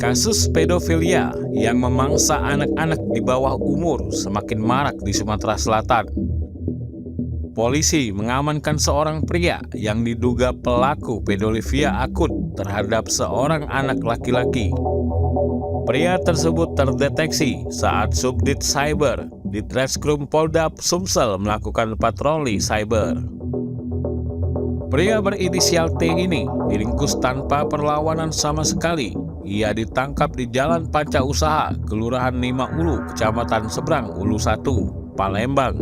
Kasus pedofilia yang memangsa anak-anak di bawah umur semakin marak di Sumatera Selatan. Polisi mengamankan seorang pria yang diduga pelaku pedofilia akut terhadap seorang anak laki-laki. Pria tersebut terdeteksi saat Subdit Cyber di Treskrim Polda Sumsel melakukan patroli cyber. Pria berinisial T ini diringkus tanpa perlawanan sama sekali. Ia ditangkap di Jalan Panca Usaha, Kelurahan 5 Ulu, Kecamatan Seberang Ulu 1, Palembang.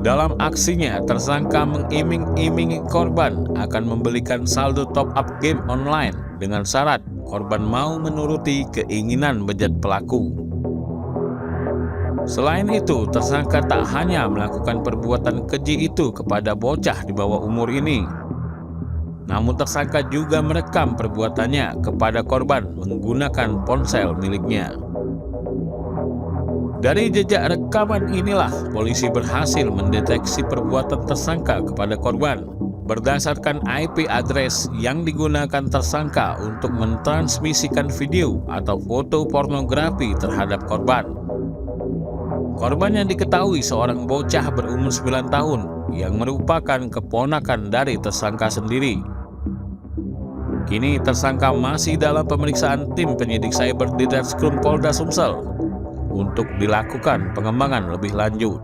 Dalam aksinya, tersangka mengiming-imingi korban akan membelikan saldo top-up game online dengan syarat korban mau menuruti keinginan bejat pelaku. Selain itu, tersangka tak hanya melakukan perbuatan keji itu kepada bocah di bawah umur ini, namun tersangka juga merekam perbuatannya kepada korban menggunakan ponsel miliknya. Dari jejak rekaman inilah polisi berhasil mendeteksi perbuatan tersangka kepada korban berdasarkan IP address yang digunakan tersangka untuk mentransmisikan video atau foto pornografi terhadap korban. Korban yang diketahui seorang bocah berumur 9 tahun yang merupakan keponakan dari tersangka sendiri. Kini tersangka masih dalam pemeriksaan tim penyidik cyber di Treskrim Polda Sumsel untuk dilakukan pengembangan lebih lanjut.